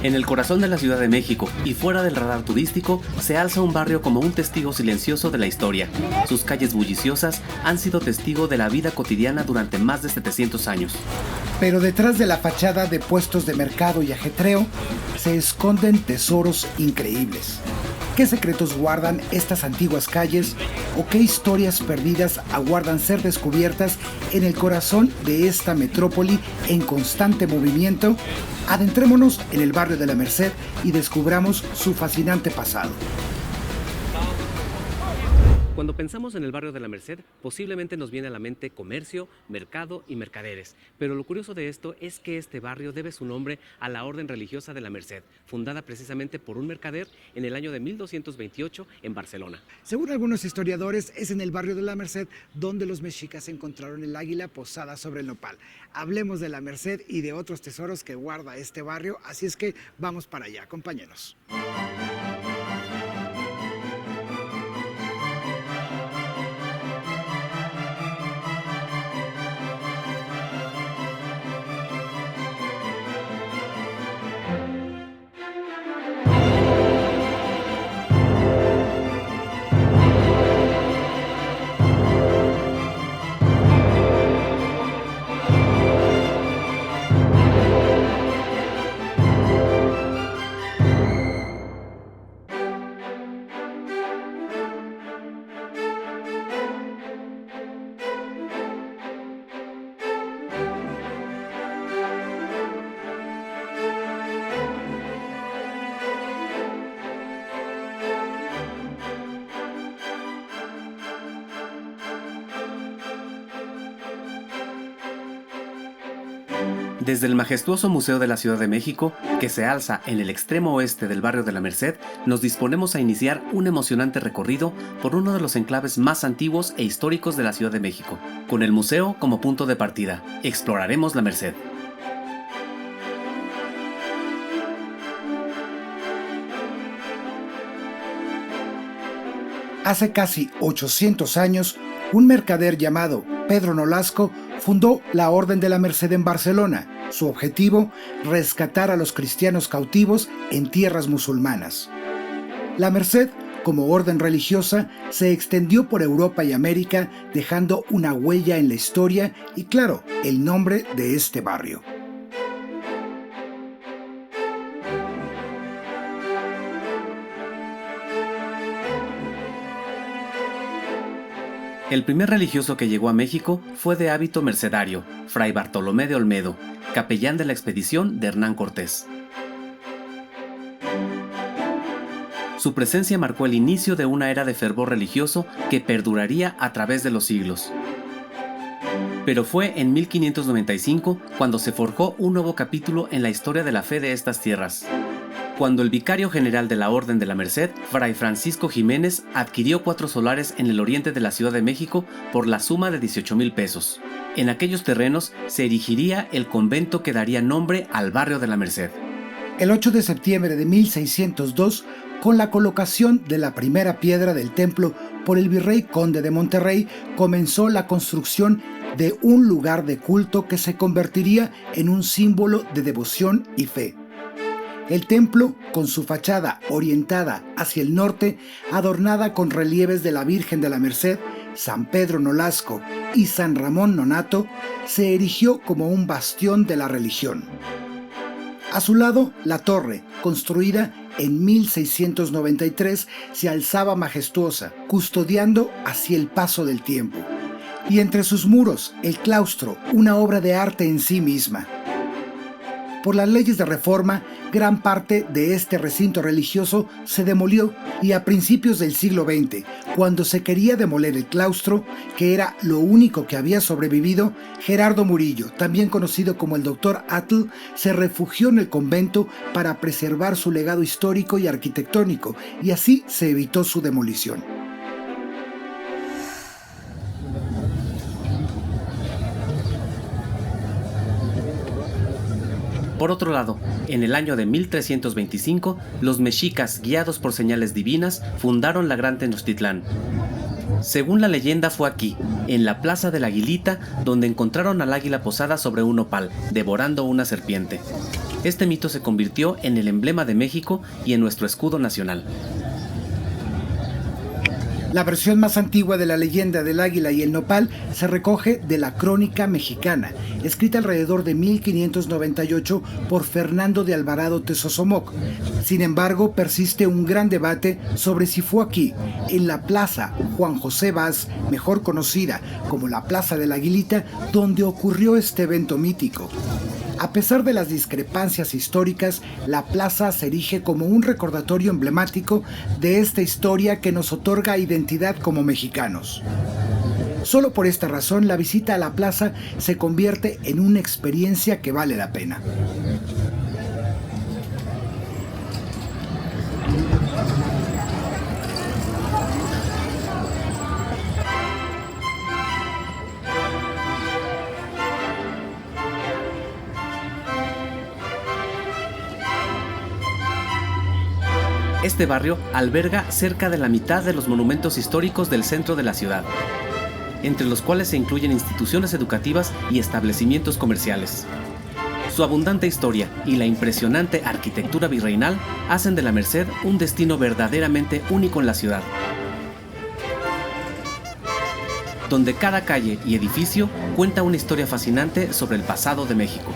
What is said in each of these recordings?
En el corazón de la Ciudad de México y fuera del radar turístico, se alza un barrio como un testigo silencioso de la historia. Sus calles bulliciosas han sido testigo de la vida cotidiana durante más de 700 años. Pero detrás de la fachada de puestos de mercado y ajetreo, se esconden tesoros increíbles. ¿Qué secretos guardan estas antiguas calles o qué historias perdidas aguardan ser descubiertas en el corazón de esta metrópoli en constante movimiento? Adentrémonos en el barrio de la Merced y descubramos su fascinante pasado. Cuando pensamos en el barrio de la Merced, posiblemente nos viene a la mente comercio, mercado y mercaderes. Pero lo curioso de esto es que este barrio debe su nombre a la Orden Religiosa de la Merced, fundada precisamente por un mercader en el año de 1228 en Barcelona. Según algunos historiadores, es en el barrio de la Merced donde los mexicas encontraron el águila posada sobre el nopal. Hablemos de la Merced y de otros tesoros que guarda este barrio, así es que vamos para allá, acompáñenos. Desde el majestuoso Museo de la Ciudad de México, que se alza en el extremo oeste del barrio de la Merced, nos disponemos a iniciar un emocionante recorrido por uno de los enclaves más antiguos e históricos de la Ciudad de México. Con el museo como punto de partida, exploraremos la Merced. Hace casi 800 años, un mercader llamado Pedro Nolasco fundó la Orden de la Merced en Barcelona. Su objetivo, rescatar a los cristianos cautivos en tierras musulmanas. La Merced, como orden religiosa, se extendió por Europa y América, dejando una huella en la historia y, claro, el nombre de este barrio. El primer religioso que llegó a México fue de hábito mercedario, Fray Bartolomé de Olmedo, capellán de la expedición de Hernán Cortés. Su presencia marcó el inicio de una era de fervor religioso que perduraría a través de los siglos. Pero fue en 1595 cuando se forjó un nuevo capítulo en la historia de la fe de estas tierras, cuando el vicario general de la Orden de la Merced, Fray Francisco Jiménez, adquirió 4 solares en el oriente de la Ciudad de México por la suma de 18,000 pesos. En aquellos terrenos se erigiría el convento que daría nombre al barrio de la Merced. El 8 de septiembre de 1602, con la colocación de la primera piedra del templo por el virrey conde de Monterrey, comenzó la construcción de un lugar de culto que se convertiría en un símbolo de devoción y fe. El templo, con su fachada orientada hacia el norte, adornada con relieves de la Virgen de la Merced, San Pedro Nolasco y San Ramón Nonato, se erigió como un bastión de la religión. A su lado, la torre, construida en 1693, se alzaba majestuosa, custodiando así el paso del tiempo. Y entre sus muros, el claustro, una obra de arte en sí misma. Por las leyes de reforma, gran parte de este recinto religioso se demolió y a principios del siglo XX, cuando se quería demoler el claustro, que era lo único que había sobrevivido, Gerardo Murillo, también conocido como el Dr. Atl, se refugió en el convento para preservar su legado histórico y arquitectónico, y así se evitó su demolición. Por otro lado, en el año de 1325, los mexicas, guiados por señales divinas, fundaron la Gran Tenochtitlán. Según la leyenda, fue aquí, en la Plaza de la Aguilita, donde encontraron al águila posada sobre un nopal, devorando una serpiente. Este mito se convirtió en el emblema de México y en nuestro escudo nacional. La versión más antigua de la leyenda del águila y el nopal se recoge de la Crónica Mexicana, escrita alrededor de 1598 por Fernando de Alvarado Tezosomoc. Sin embargo, persiste un gran debate sobre si fue aquí, en la Plaza Juan José Vaz, mejor conocida como la Plaza de la Aguilita, donde ocurrió este evento mítico. A pesar de las discrepancias históricas, la plaza se erige como un recordatorio emblemático de esta historia que nos otorga identidad como mexicanos. Solo por esta razón, la visita a la plaza se convierte en una experiencia que vale la pena. Este barrio alberga cerca de la mitad de los monumentos históricos del centro de la ciudad, entre los cuales se incluyen instituciones educativas y establecimientos comerciales. Su abundante historia y la impresionante arquitectura virreinal hacen de la Merced un destino verdaderamente único en la ciudad, donde cada calle y edificio cuenta una historia fascinante sobre el pasado de México.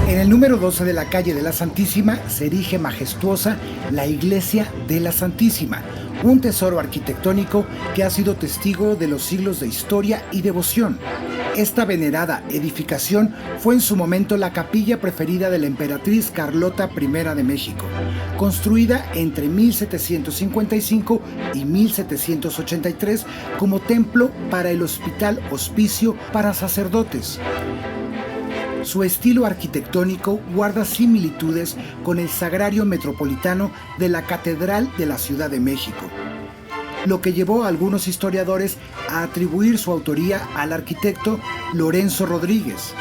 En el número 12 de la calle de la Santísima se erige majestuosa la Iglesia de la Santísima, un tesoro arquitectónico que ha sido testigo de los siglos de historia y devoción. Esta venerada edificación fue en su momento la capilla preferida de la emperatriz Carlota I de México, construida entre 1755 y 1783 como templo para el Hospital Hospicio para sacerdotes. Su estilo arquitectónico guarda similitudes con el Sagrario Metropolitano de la Catedral de la Ciudad de México, lo que llevó a algunos historiadores a atribuir su autoría al arquitecto Lorenzo Rodríguez,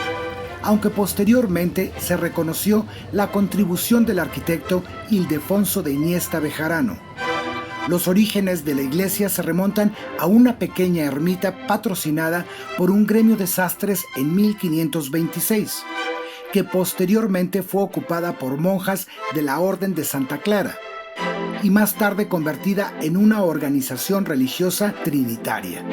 aunque posteriormente se reconoció la contribución del arquitecto Ildefonso de Iniesta Bejarano. Los orígenes de la iglesia se remontan a una pequeña ermita patrocinada por un gremio de sastres en 1526, que posteriormente fue ocupada por monjas de la Orden de Santa Clara y más tarde convertida en una organización religiosa trinitaria.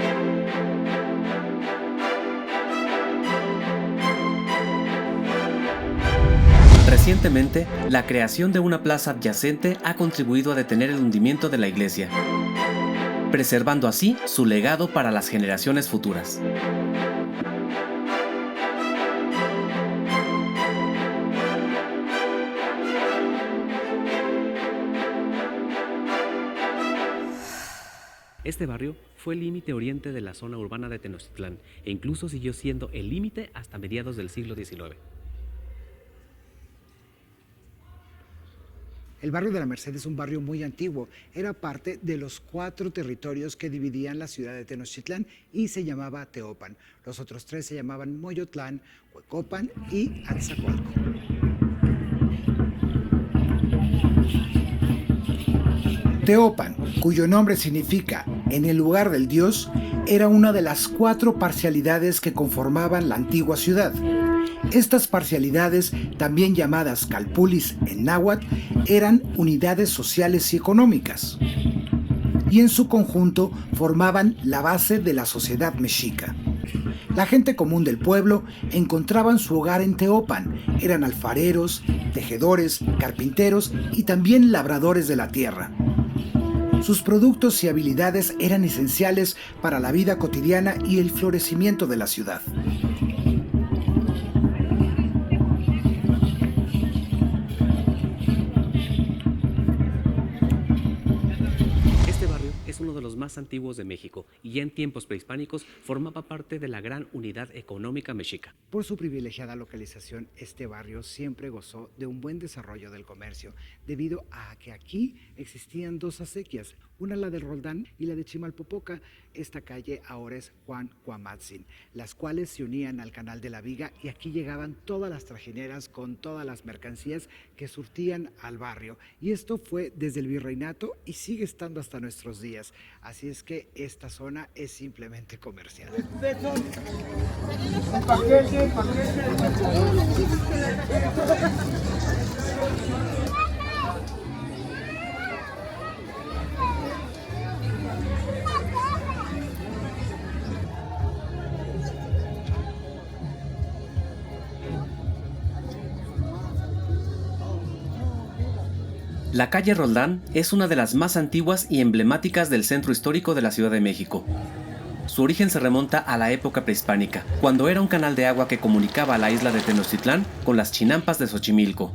Recientemente, la creación de una plaza adyacente ha contribuido a detener el hundimiento de la iglesia, preservando así su legado para las generaciones futuras. Este barrio fue el límite oriente de la zona urbana de Tenochtitlán e incluso siguió siendo el límite hasta mediados del siglo XIX. El barrio de la Merced es un barrio muy antiguo. Era parte de los 4 territorios que dividían la ciudad de Tenochtitlán y se llamaba Teopan. Los otros 3 se llamaban Moyotlán, Huecopan y Atzacoalco. Teopan, cuyo nombre significa en el lugar del dios, era una de las 4 parcialidades que conformaban la antigua ciudad. Estas parcialidades, también llamadas calpulis en náhuatl, eran unidades sociales y económicas, y en su conjunto formaban la base de la sociedad mexica. La gente común del pueblo encontraban su hogar en Teopan, eran alfareros, tejedores, carpinteros y también labradores de la tierra. Sus productos y habilidades eran esenciales para la vida cotidiana y el florecimiento de la ciudad. Es uno de los más antiguos de México y ya en tiempos prehispánicos formaba parte de la gran unidad económica mexica. Por su privilegiada localización, este barrio siempre gozó de un buen desarrollo del comercio, debido a que aquí existían 2 acequias, una la del Roldán y la de Chimalpopoca. esta calle ahora es Juan Cuamatzin, las cuales se unían al Canal de la Viga y aquí llegaban todas las trajineras con todas las mercancías que surtían al barrio. Y esto fue desde el virreinato y sigue estando hasta nuestros días. Así es que esta zona es simplemente comercial. La calle Roldán es una de las más antiguas y emblemáticas del centro histórico de la Ciudad de México. Su origen se remonta a la época prehispánica, cuando era un canal de agua que comunicaba la isla de Tenochtitlán con las chinampas de Xochimilco.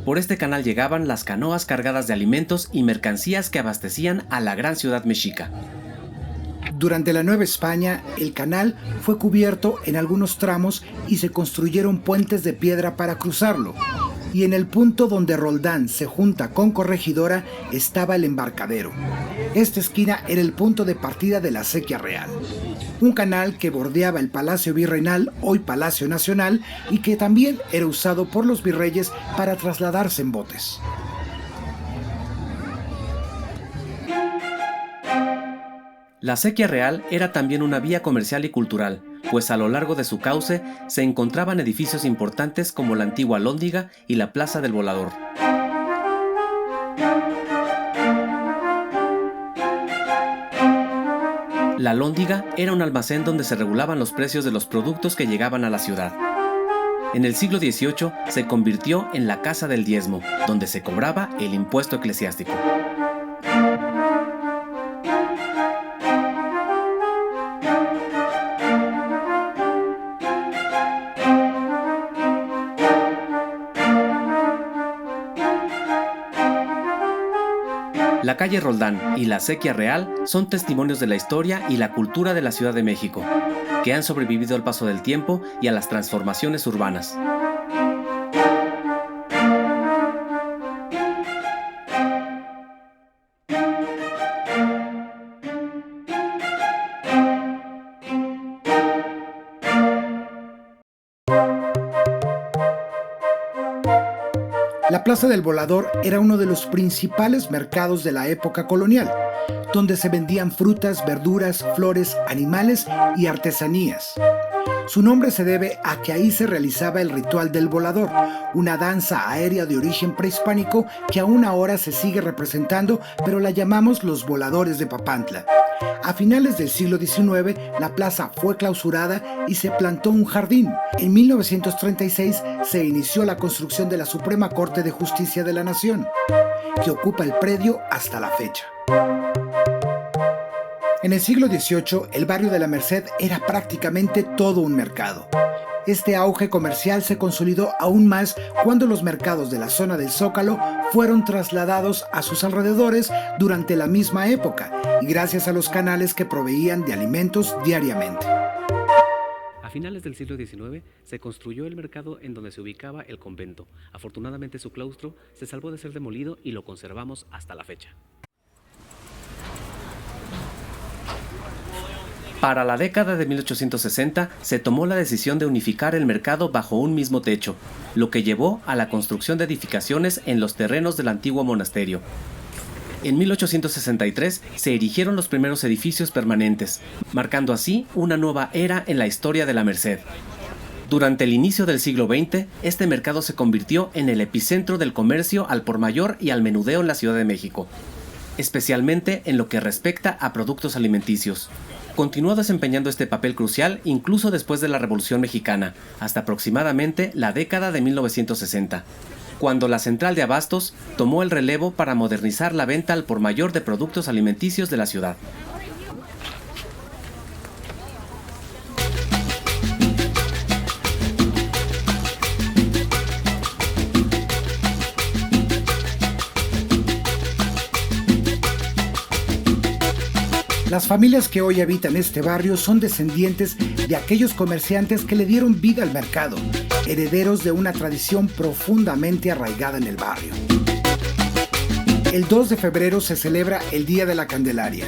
Por este canal llegaban las canoas cargadas de alimentos y mercancías que abastecían a la gran ciudad mexica. Durante la Nueva España, el canal fue cubierto en algunos tramos y se construyeron puentes de piedra para cruzarlo. Y en el punto donde Roldán se junta con Corregidora estaba el embarcadero. Esta esquina era el punto de partida de la Acequia Real, un canal que bordeaba el Palacio Virreinal, hoy Palacio Nacional, y que también era usado por los virreyes para trasladarse en botes. La Acequia Real era también una vía comercial y cultural, pues a lo largo de su cauce se encontraban edificios importantes como la antigua Alhóndiga y la Plaza del Volador. La Alhóndiga era un almacén donde se regulaban los precios de los productos que llegaban a la ciudad. En el siglo XVIII se convirtió en la Casa del Diezmo, donde se cobraba el impuesto eclesiástico. La calle Roldán y la Acequia Real son testimonios de la historia y la cultura de la Ciudad de México, que han sobrevivido al paso del tiempo y a las transformaciones urbanas. La Plaza del Volador era uno de los principales mercados de la época colonial, donde se vendían frutas, verduras, flores, animales y artesanías. Su nombre se debe a que ahí se realizaba el ritual del volador, una danza aérea de origen prehispánico que aún ahora se sigue representando, pero la llamamos los voladores de Papantla. A finales del siglo XIX, la plaza fue clausurada y se plantó un jardín. En 1936 se inició la construcción de la Suprema Corte de Justicia de la Nación, que ocupa el predio hasta la fecha. En el siglo XVIII, el barrio de la Merced era prácticamente todo un mercado. Este auge comercial se consolidó aún más cuando los mercados de la zona del Zócalo fueron trasladados a sus alrededores durante la misma época y gracias a los canales que proveían de alimentos diariamente. A finales del siglo XIX se construyó el mercado en donde se ubicaba el convento. Afortunadamente su claustro se salvó de ser demolido y lo conservamos hasta la fecha. Para la década de 1860 se tomó la decisión de unificar el mercado bajo un mismo techo, lo que llevó a la construcción de edificaciones en los terrenos del antiguo monasterio. En 1863 se erigieron los primeros edificios permanentes, marcando así una nueva era en la historia de la Merced. Durante el inicio del siglo XX, este mercado se convirtió en el epicentro del comercio al por mayor y al menudeo en la Ciudad de México, especialmente en lo que respecta a productos alimenticios. Continuó desempeñando este papel crucial incluso después de la Revolución Mexicana, hasta aproximadamente la década de 1960, cuando la central de abastos tomó el relevo para modernizar la venta al por mayor de productos alimenticios de la ciudad. Las familias que hoy habitan este barrio son descendientes de aquellos comerciantes que le dieron vida al mercado, herederos de una tradición profundamente arraigada en el barrio. El 2 de febrero se celebra el Día de la Candelaria,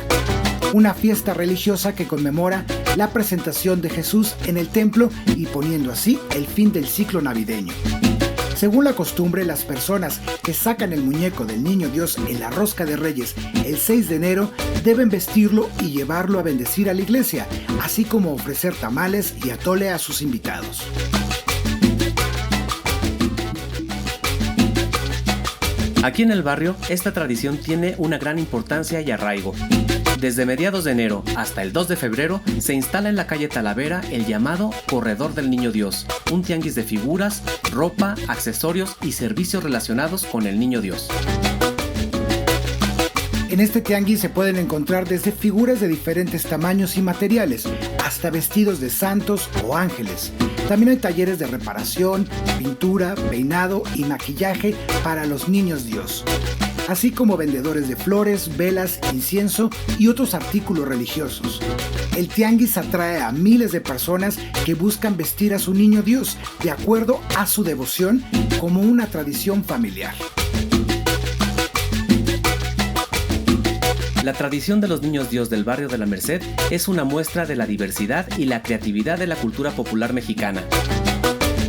una fiesta religiosa que conmemora la presentación de Jesús en el templo y poniendo así el fin del ciclo navideño. Según la costumbre, las personas que sacan el muñeco del Niño Dios en la Rosca de Reyes el 6 de enero deben vestirlo y llevarlo a bendecir a la iglesia, así como ofrecer tamales y atole a sus invitados. Aquí en el barrio, esta tradición tiene una gran importancia y arraigo. Desde mediados de enero hasta el 2 de febrero se instala en la calle Talavera el llamado Corredor del Niño Dios, un tianguis de figuras, ropa, accesorios y servicios relacionados con el Niño Dios. En este tianguis se pueden encontrar desde figuras de diferentes tamaños y materiales, hasta vestidos de santos o ángeles. También hay talleres de reparación, pintura, peinado y maquillaje para los niños Dios, así como vendedores de flores, velas, incienso y otros artículos religiosos. El tianguis atrae a miles de personas que buscan vestir a su niño Dios de acuerdo a su devoción como una tradición familiar. La tradición de los niños Dios del barrio de la Merced es una muestra de la diversidad y la creatividad de la cultura popular mexicana,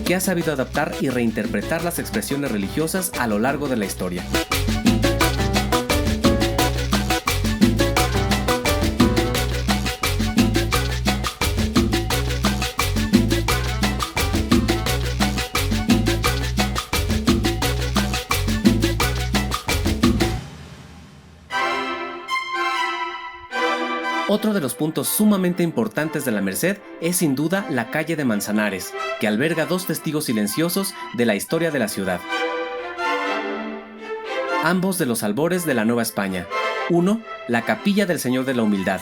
que ha sabido adaptar y reinterpretar las expresiones religiosas a lo largo de la historia. Otro de los puntos sumamente importantes de la Merced es sin duda la calle de Manzanares, que alberga dos testigos silenciosos de la historia de la ciudad. Ambos de los albores de la Nueva España. Uno, la Capilla del Señor de la Humildad.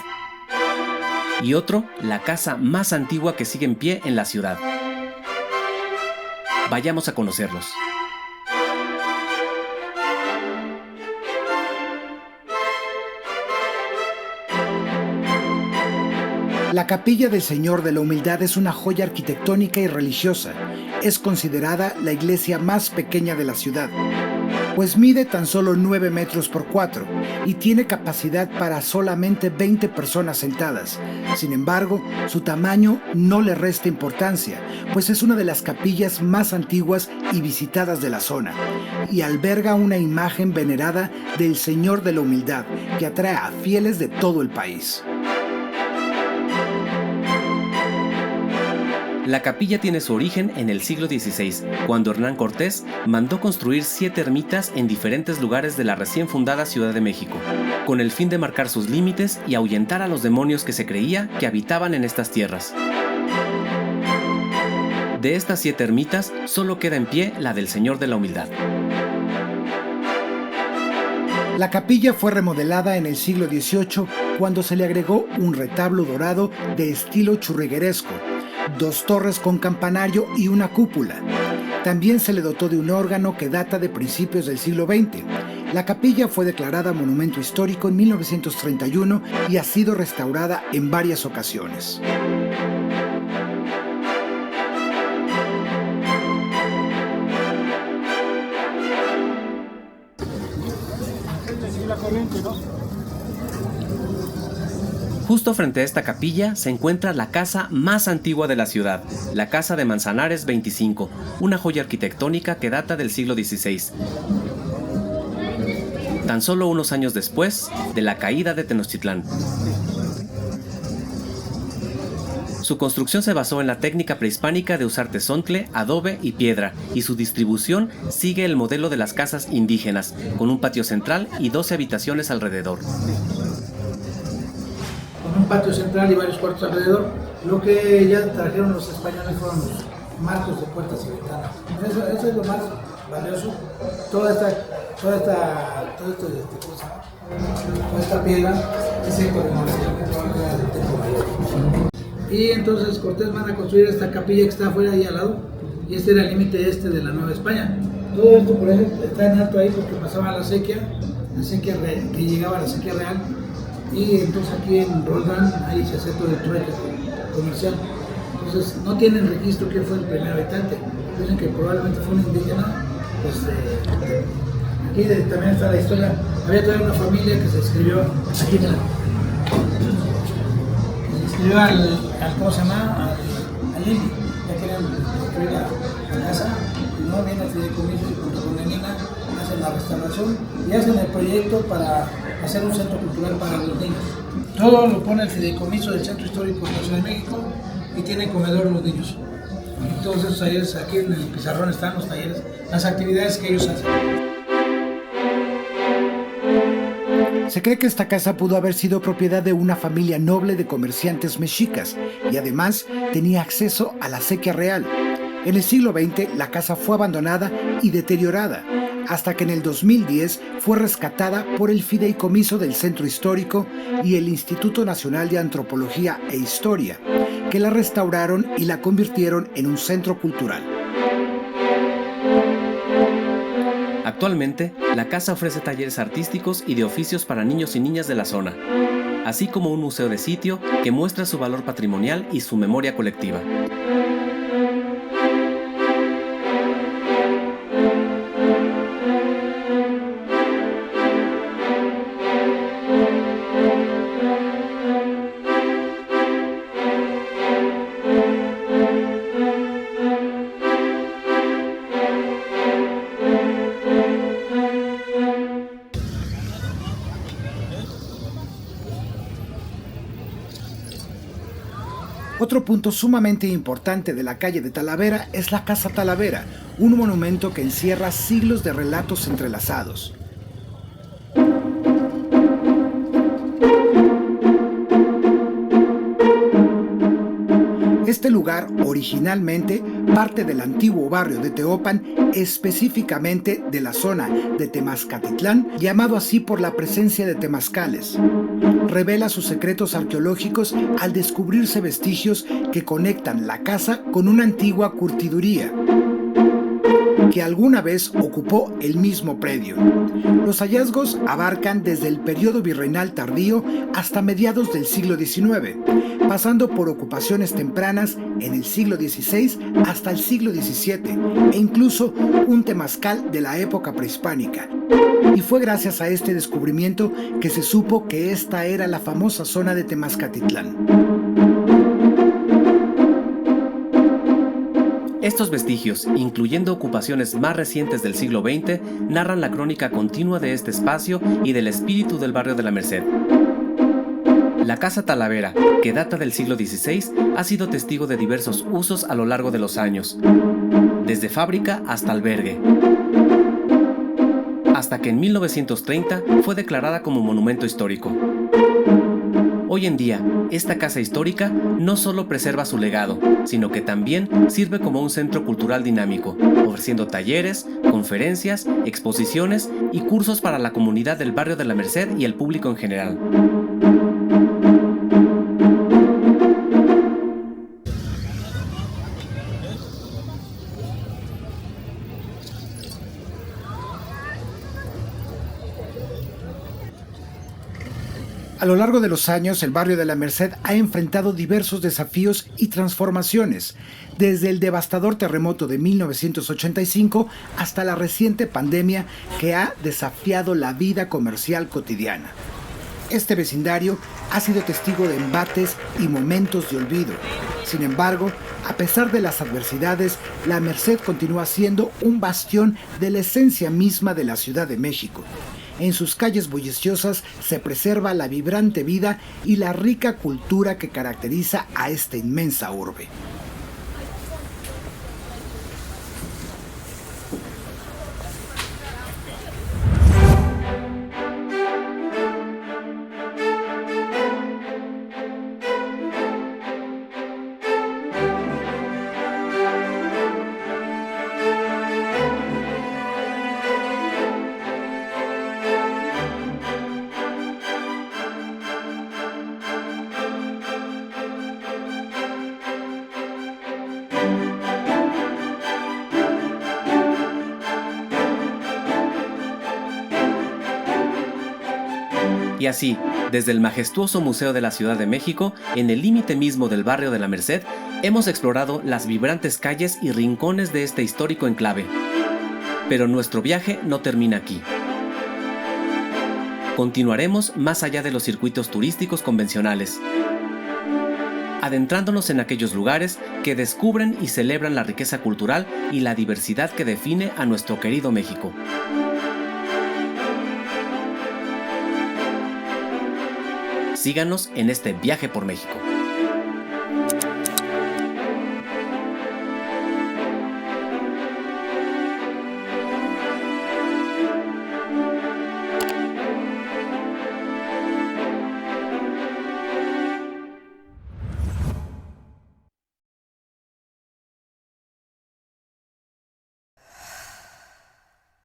Y otro, la casa más antigua que sigue en pie en la ciudad. Vayamos a conocerlos. La Capilla del Señor de la Humildad es una joya arquitectónica y religiosa. Es considerada la iglesia más pequeña de la ciudad, pues mide tan solo 9 metros por 4 y tiene capacidad para solamente 20 personas sentadas. Sin embargo, su tamaño no le resta importancia, pues es una de las capillas más antiguas y visitadas de la zona, y alberga una imagen venerada del Señor de la Humildad que atrae a fieles de todo el país. La capilla tiene su origen en el siglo XVI, cuando Hernán Cortés mandó construir 7 ermitas en diferentes lugares de la recién fundada Ciudad de México, con el fin de marcar sus límites y ahuyentar a los demonios que se creía que habitaban en estas tierras. De estas 7 ermitas, solo queda en pie la del Señor de la Humildad. La capilla fue remodelada en el siglo XVIII cuando se le agregó un retablo dorado de estilo churrigueresco, 2 torres con campanario y una cúpula. También se le dotó de un órgano que data de principios del siglo XX. La capilla fue declarada monumento histórico en 1931 y ha sido restaurada en varias ocasiones. Justo frente a esta capilla se encuentra la casa más antigua de la ciudad, la Casa de Manzanares 25, una joya arquitectónica que data del siglo XVI. Tan solo unos años después de la caída de Tenochtitlán. Su construcción se basó en la técnica prehispánica de usar tezontle, adobe y piedra, y su distribución sigue el modelo de las casas indígenas, con un patio central y 12 habitaciones alrededor. Un patio central y varios cuartos alrededor. Lo que ya trajeron los españoles fueron los marcos de puertas y ventanas. Eso es lo más valioso. Toda esta piedra es el conmemoración del Templo Mayor. Y entonces Cortés manda a construir esta capilla que está afuera ahí al lado, y este era el límite de la Nueva España. Todo esto por eso está en alto ahí porque pasaba la sequía que llegaba a la sequía real. Y entonces aquí en Roldán ahí se hace todo el trueque comercial. Entonces no tienen registro quién fue el primer habitante. Dicen que probablemente fue un indígena. Pues aquí también está la historia. Había toda una familia que se escribió aquí en la escribió ¿cómo se llama? Al INDI, ya querían construir la casa, y no viene el fideicomiso y junto con Lenina hacen la restauración y hacen el proyecto para hacer un centro cultural para los niños. Todo lo pone el fideicomiso del Centro Histórico de la Ciudad de México y tienen comedor los niños. Y todos esos talleres, aquí en el pizarrón están los talleres, las actividades que ellos hacen. Se cree que esta casa pudo haber sido propiedad de una familia noble de comerciantes mexicas y además tenía acceso a la acequia real. En el siglo XX la casa fue abandonada y deteriorada, hasta que en el 2010 fue rescatada por el Fideicomiso del Centro Histórico y el Instituto Nacional de Antropología e Historia, que la restauraron y la convirtieron en un centro cultural. Actualmente, la casa ofrece talleres artísticos y de oficios para niños y niñas de la zona, así como un museo de sitio que muestra su valor patrimonial y su memoria colectiva. Otro punto sumamente importante de la calle de Talavera es la Casa Talavera, un monumento que encierra siglos de relatos entrelazados. Este lugar, originalmente parte del antiguo barrio de Teopan, específicamente de la zona de Temazcatitlán, llamado así por la presencia de temazcales. Revela sus secretos arqueológicos al descubrirse vestigios que conectan la casa con una antigua curtiduría que alguna vez ocupó el mismo predio. Los hallazgos abarcan desde el periodo virreinal tardío hasta mediados del siglo XIX, pasando por ocupaciones tempranas en el siglo XVI hasta el siglo XVII e incluso un temazcal de la época prehispánica. Y fue gracias a este descubrimiento que se supo que esta era la famosa zona de Temazcatitlán. Estos vestigios, incluyendo ocupaciones más recientes del siglo XX, narran la crónica continua de este espacio y del espíritu del barrio de la Merced. La Casa Talavera, que data del siglo XVI, ha sido testigo de diversos usos a lo largo de los años, desde fábrica hasta albergue, hasta que en 1930 fue declarada como monumento histórico. Hoy en día, esta casa histórica no solo preserva su legado, sino que también sirve como un centro cultural dinámico, ofreciendo talleres, conferencias, exposiciones y cursos para la comunidad del barrio de la Merced y el público en general. A lo largo de los años, el barrio de la Merced ha enfrentado diversos desafíos y transformaciones, desde el devastador terremoto de 1985 hasta la reciente pandemia que ha desafiado la vida comercial cotidiana. Este vecindario ha sido testigo de embates y momentos de olvido. Sin embargo, a pesar de las adversidades, la Merced continúa siendo un bastión de la esencia misma de la Ciudad de México. En sus calles bulliciosas se preserva la vibrante vida y la rica cultura que caracteriza a esta inmensa urbe. Y así, desde el majestuoso Museo de la Ciudad de México, en el límite mismo del barrio de la Merced, hemos explorado las vibrantes calles y rincones de este histórico enclave. Pero nuestro viaje no termina aquí. Continuaremos más allá de los circuitos turísticos convencionales. adentrándonos en aquellos lugares que descubren y celebran la riqueza cultural y la diversidad que define a nuestro querido México. Síganos en este viaje por México.